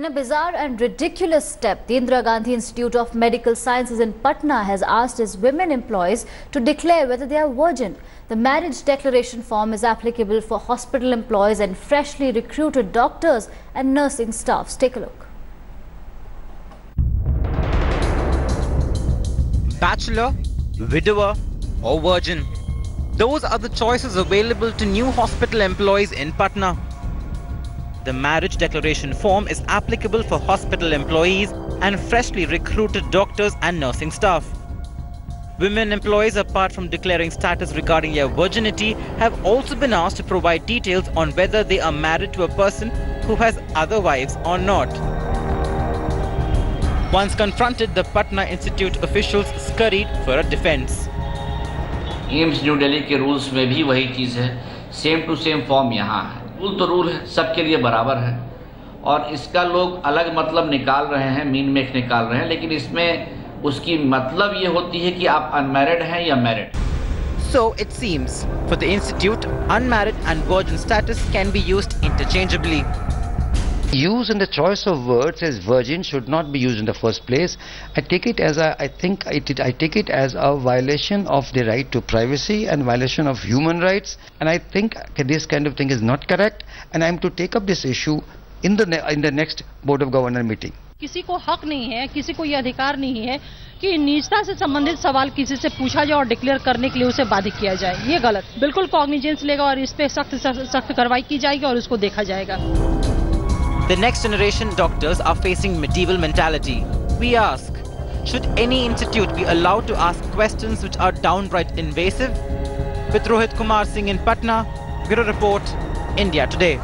In a bizarre and ridiculous step, the Indira Gandhi Institute of Medical Sciences in Patna has asked its women employees to declare whether they are virgin. The marriage declaration form is applicable for hospital employees and freshly recruited doctors and nursing staffs. Take a look. Bachelor, widower or virgin. Those are the choices available to new hospital employees in Patna. The marriage declaration form is applicable for hospital employees and freshly recruited doctors and nursing staff. Women employees, apart from declaring status regarding their virginity, have also been asked to provide details on whether they are married to a person who has other wives or not. Once confronted, the Patna Institute officials scurried for a defense. AIIMS new Delhi के rules में भी वही चीज़ है, same to same form यहाँ है। Rule तो rule है, सबके लिए बराबर है और इसका लोग अलग मतलब निकाल रहे हैं, मीन मेक निकाल रहे हैं, लेकिन इसमें उसकी मतलब ये होती है कि आप अनमैरिड हैं या married. So it seems, for the institute, unmarried and virgin status can be used interchangeably. Use in the choice of words as virgin should not be used in the first place. I take it as I take it as a violation of the right to privacy and violation of human rights. And I think this kind of thing is not correct. And I am to take up this issue in the next Board of Governors meeting. किसी को हक नहीं है, किसी को ये अधिकार नहीं है कि निजता से संबंधित सवाल किसी से पूछा जाए और डिक्लेयर करने के लिए उसे बाधित किया जाए। ये गलत, बिल्कुल कॉग्निजेंस लेगा और इस पे सख्त कार्रवाई की जाएगी और उसको देखा जाएगा। The next generation doctors are facing medieval mentality. We ask, should any institute be allowed to ask questions which are downright invasive? With Rohit Kumar Singh in Patna, Bureau Report, India Today.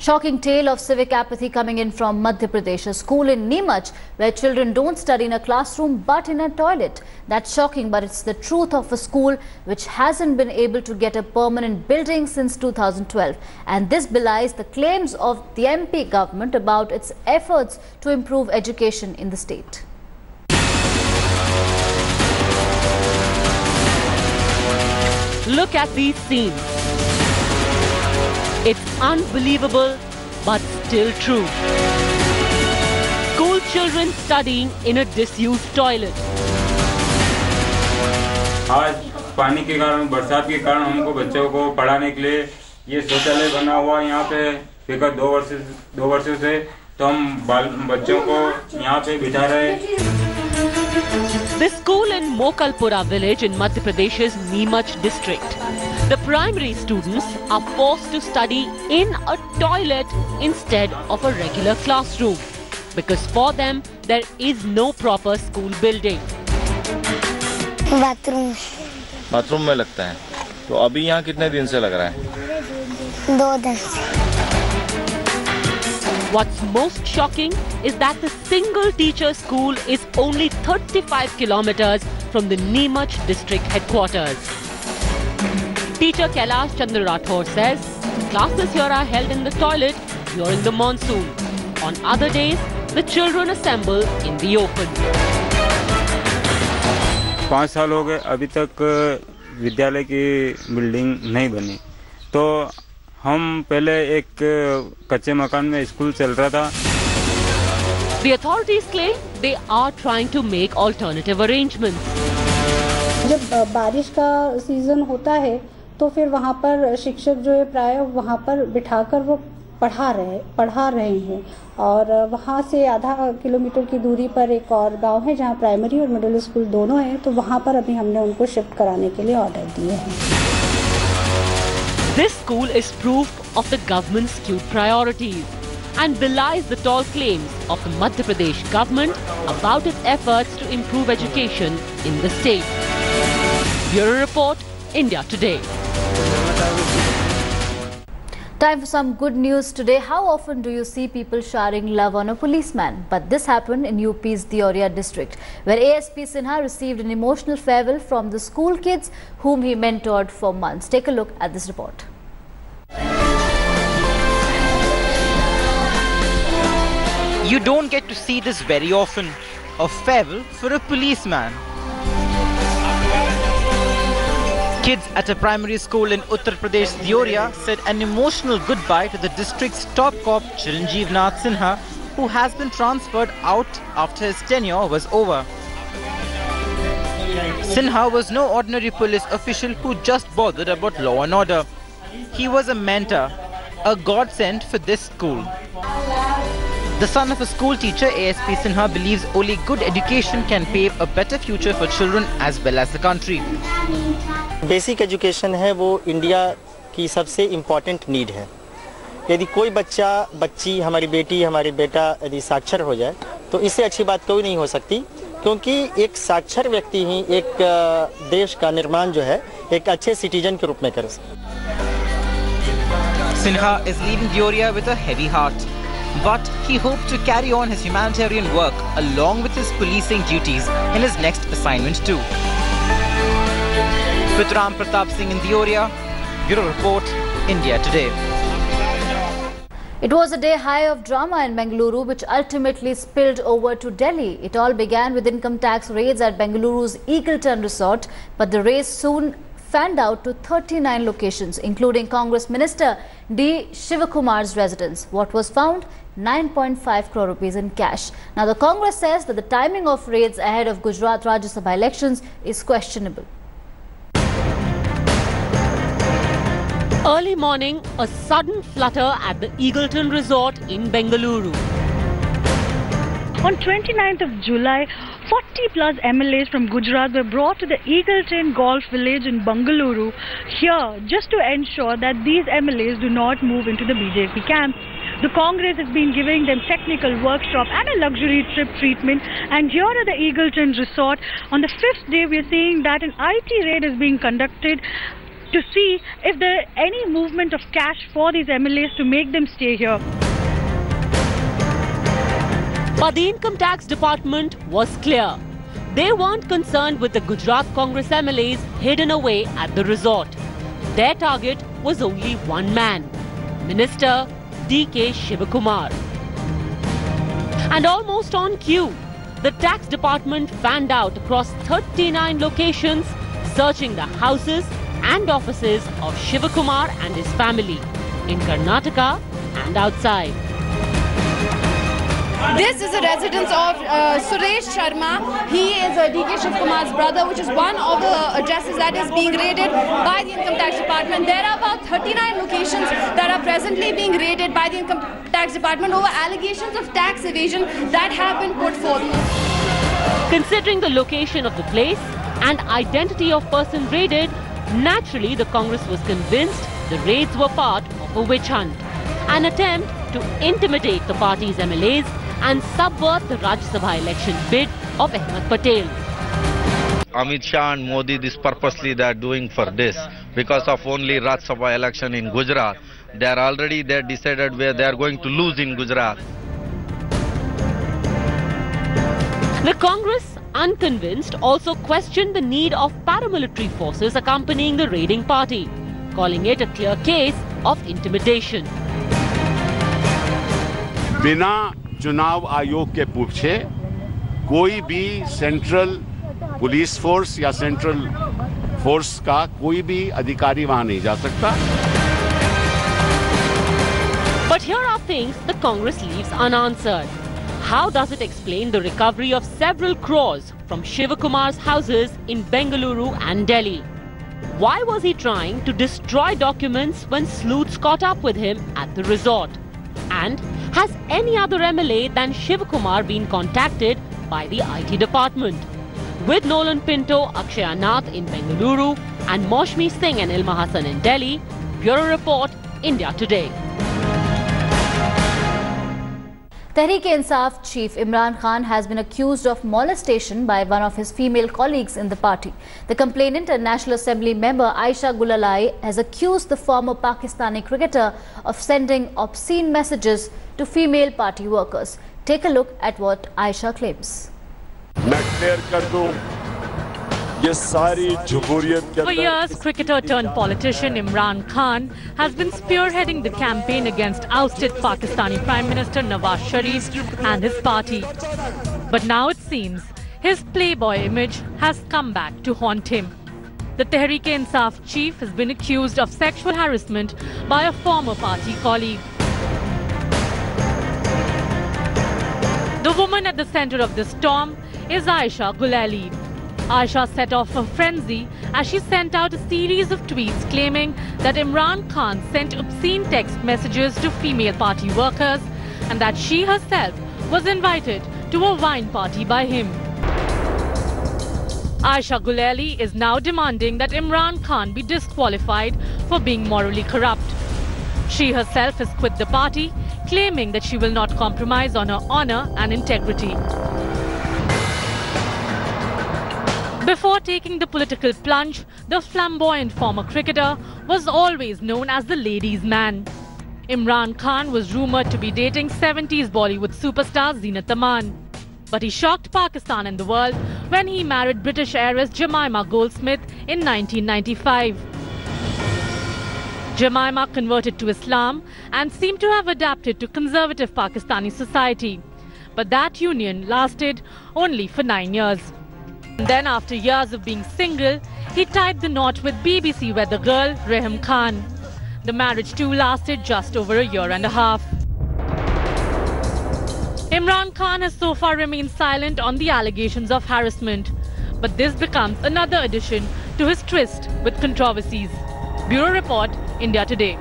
Shocking tale of civic apathy coming in from Madhya Pradesh, a school in Neemach where children don't study in a classroom but in a toilet. That's shocking, but it's the truth of a school which hasn't been able to get a permanent building since 2012. And this belies the claims of the MP government about its efforts to improve education in the state. Look at these scenes. It's unbelievable, but still true. School children studying in a disused toilet. आज पानी के कारण, बरसात के कारण हमको बच्चों को पढ़ाने के लिए ये शौचालय बना हुआ है यहाँ पे विगत 2 वर्षों से, तो हम बच्चों को यहाँ पे बिठा रहे हैं। The school in Mokalpura village in Madhya Pradesh's Neemach district. The primary students are forced to study in a toilet instead of a regular classroom because for them there is no proper school building. Bathroom में लगता है, तो अभी यहाँ कितने दिन से लग रहा है? 2 दिन से। What's most shocking is that the single teacher school is only 35 kilometers from the Neemach district headquarters. Teacher Kailash Chandra Rathore says classes here are held in the toilet during the monsoon. On other days, the children assemble in the open. 5 साल हो गए, अभी तक विद्यालय की building नहीं बनी। तो हम पहले एक कच्चे मकान में स्कूल चल रहा था। The authorities claim they are trying to make alternative arrangements. जब बारिश का सीजन होता है तो फिर वहाँ पर शिक्षक जो है प्राय वहाँ पर बिठाकर वो पढ़ा रहे हैं और वहाँ से आधा किलोमीटर की दूरी पर एक और गांव है जहाँ प्राइमरी और मिडिल स्कूल दोनों हैं, तो वहाँ पर अभी हमने उनको शिफ्ट कराने के लिए ऑर्डर दिए हैं। This school is proof of the government's skewed priorities and belies the tall claims of the Madhya Pradesh government about its efforts to improve education in the state. Bureau Report, India Today. Time for some good news today. How often do you see people showering love on a policeman? But this happened in UP's Deoria district, where ASP Sinha received an emotional farewell from the school kids whom he mentored for months. Take a look at this report. You don't get to see this very often. A farewell for a policeman. Kids at a primary school in Uttar Pradesh, Deoria, said an emotional goodbye to the district's top cop Chiranjeev Nath Sinha, who has been transferred out after his tenure was over. Sinha was no ordinary police official who just bothered about law and order. He was a mentor, a godsend for this school. The son of a school teacher, ASP Sinha believes only good education can pave a better future for children as well as the country. Basic education है वो India की सबसे important need है। यदि कोई बच्ची हमारी बेटी हमारी बेटा यदि साक्षर हो जाए तो इससे अच्छी बात कोई नहीं हो सकती, क्योंकि एक साक्षर व्यक्ति ही एक देश का निर्माण जो है एक अच्छे सिटीजन के रूप में कर सकता है। Sinha is leaving Deoria with a heavy heart, but he hoped to carry on his humanitarian work along with his policing duties in his next assignment too. With Ram Pratap Singh in Deoria, Bureau Report, India Today. It was a day high of drama in Bengaluru, which ultimately spilled over to Delhi. It all began with income tax raids at Bengaluru's Eagleton Resort, but the raids soon fanned out to 39 locations, including Congress Minister D. Shivakumar's residence. What was found? 9.5 crore rupees in cash. Now, the Congress says that the timing of raids ahead of Gujarat Rajya Sabha elections is questionable. Early morning, a sudden flutter at the Eagleton Resort in Bengaluru. On 29th of July, 40 plus MLAs from Gujarat were brought to the Eagleton Golf Village in Bengaluru here just to ensure that these MLAs do not move into the BJP camp. The Congress has been giving them technical workshop and a luxury trip treatment, and here at the Eagleton Resort, on the 5th day, we are seeing that an IT raid is being conducted to see if there is any movement of cash for these MLAs to make them stay here. But the Income Tax Department was clear. They weren't concerned with the Gujarat Congress MLAs hidden away at the resort. Their target was only one man, Minister D.K. Shivakumar. And almost on cue, the Tax Department fanned out across 39 locations, searching the houses and offices of Shivakumar and his family in Karnataka and outside. This is a residence of Suresh Sharma. He is D.K. Shivakumar's brother, which is one of the addresses that is being raided by the Income Tax Department. There are about 39 locations that are presently being raided by the Income Tax Department over allegations of tax evasion that have been put forth. Considering the location of the place and identity of person raided, naturally the Congress was convinced the raids were part of a witch hunt, an attempt to intimidate the party's MLAs and subvert the Rajya Sabha election bid of Ahmed Patel. Amit Shah and Modi, this purposely they are doing for this, because of only Rajya Sabha election in Gujarat. They are already decided where they are going to lose in Gujarat. The Congress, unconvinced, also questioned the need of paramilitary forces accompanying the raiding party, calling it a clear case of intimidation. बिना चुनाव आयोग के पूछे कोई भी central police force या central force का कोई भी अधिकारी वहां नहीं जा सकता. But here are things the Congress leaves unanswered. How does it explain the recovery of several crores from Shivakumar's houses in Bengaluru and Delhi? Why was he trying to destroy documents when sleuths caught up with him at the resort? And has any other MLA than Shivakumar been contacted by the IT department? With Nolan Pinto, Akshaya Nath in Bengaluru and Moshmi Singh and Ilma Hassan in Delhi, Bureau Report, India Today. Tehreek-e-Insaf chief Imran Khan has been accused of molestation by one of his female colleagues in the party. The complainant and National Assembly member Aisha Gulalai has accused the former Pakistani cricketer of sending obscene messages to female party workers. Take a look at what Aisha claims. For years, cricketer turned politician Imran Khan has been spearheading the campaign against ousted Pakistani Prime Minister Nawaz Sharif and his party. But now it seems his playboy image has come back to haunt him. The Tehreek-e-Insaf chief has been accused of sexual harassment by a former party colleague. The woman at the center of the storm is Aisha Gulaili. Aisha set off a frenzy as she sent out a series of tweets claiming that Imran Khan sent obscene text messages to female party workers and that she herself was invited to a wine party by him. Aisha Gulaili is now demanding that Imran Khan be disqualified for being morally corrupt. She herself has quit the party, claiming that she will not compromise on her honor and integrity. Before taking the political plunge, the flamboyant former cricketer was always known as the ladies' man. Imran Khan was rumoured to be dating 70s Bollywood superstar Zeenat Aman. But he shocked Pakistan and the world when he married British heiress Jemima Goldsmith in 1995. Jemima converted to Islam and seemed to have adapted to conservative Pakistani society. But that union lasted only for 9 years. And then, after years of being single, he tied the knot with BBC weather girl Rahim Khan. The marriage too lasted just over a year and a half. Imran Khan has so far remained silent on the allegations of harassment. But this becomes another addition to his tryst with controversies. Bureau Report, India Today.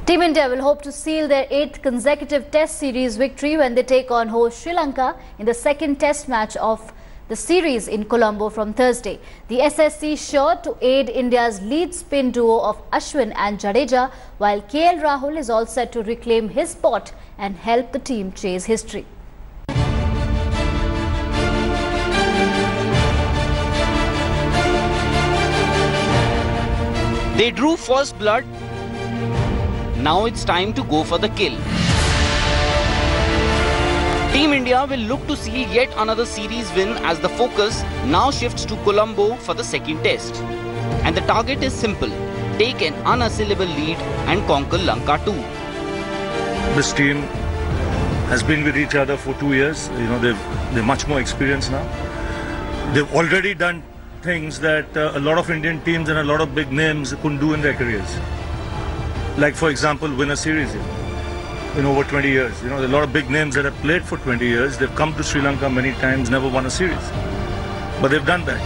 Team India will hope to seal their 8th consecutive Test series victory when they take on host Sri Lanka in the second Test match of the series in Colombo from Thursday. The SSC sure to aid India's lead spin duo of Ashwin and Jadeja, while KL Rahul is all set to reclaim his spot and help the team chase history. They drew first blood. Now it's time to go for the kill. Team India will look to seal yet another series win as the focus now shifts to Colombo for the second test. And the target is simple: take an unassailable lead and conquer Lanka too. This team has been with each other for 2 years. You know, they're much more experienced now. They've already done things that a lot of Indian teams and a lot of big names couldn't do in their careers. Like, for example, win a series in over 20 years. You know, there are a lot of big names that have played for 20 years. They've come to Sri Lanka many times, never won a series. But they've done that.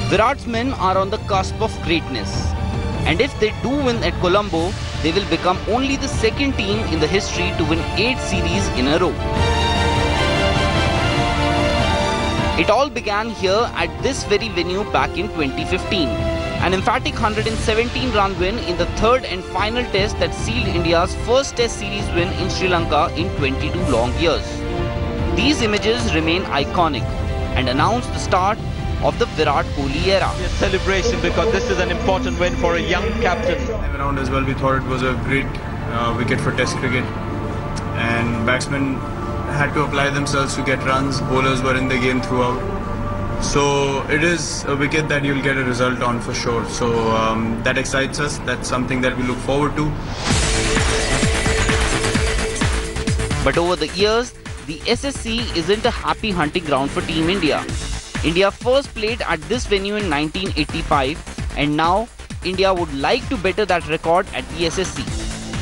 Virat's men are on the cusp of greatness. And if they do win at Colombo, they will become only the second team in the history to win 8 series in a row. It all began here at this very venue back in 2015. An emphatic 117-run win in the third and final test that sealed India's first test series win in Sri Lanka in 22 long years. These images remain iconic and announce the start of the Virat Kohli era. A celebration because this is an important win for a young captain. Time around as well, we thought it was a great wicket for test cricket, and batsmen had to apply themselves to get runs. Bowlers were in the game throughout. So it is a wicket that you'll get a result on for sure. So that excites us. That's something that we look forward to. But over the years, the SSC isn't a happy hunting ground for Team India. India first played at this venue in 1985, and now India would like to better that record at the SSC.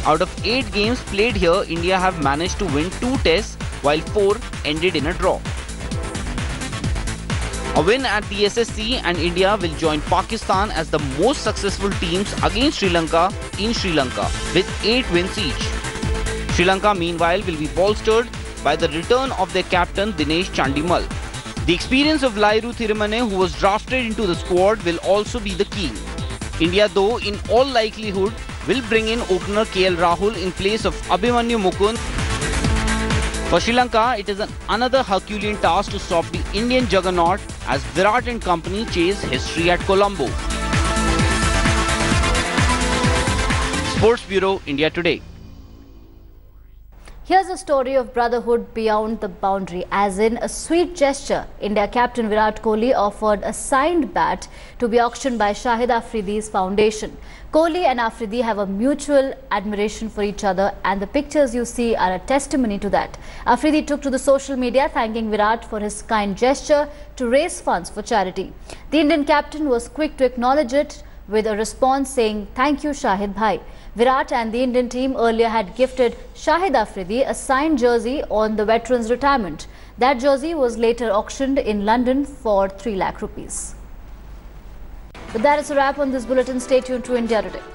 Out of 8 games played here, India have managed to win 2 tests, while 4 ended in a draw. A win at the SSC and India will join Pakistan as the most successful teams against Sri Lanka in Sri Lanka with 8 wins each. Sri Lanka meanwhile will be bolstered by the return of their captain Dinesh Chandimal. The experience of Lairu Thirumanne, who was drafted into the squad, will also be the key. India, though, in all likelihood will bring in opener KL Rahul in place of Abhimanyu Mukund. For Sri Lanka, it is another Herculean task to stop the Indian juggernaut as Virat and company chase history at Colombo. Sports Bureau, India Today. Here's a story of brotherhood beyond the boundary. As in a sweet gesture, India captain Virat Kohli offered a signed bat to be auctioned by Shahid Afridi's foundation. Kohli and Afridi have a mutual admiration for each other, and the pictures you see are a testimony to that. Afridi took to the social media thanking Virat for his kind gesture to raise funds for charity. The Indian captain was quick to acknowledge it with a response saying, "Thank you, Shahid Bhai." Virat and the Indian team earlier had gifted Shahid Afridi a signed jersey on the veteran's retirement. That jersey was later auctioned in London for 3 lakh rupees. But that is a wrap on this bulletin. Stay tuned to India Today.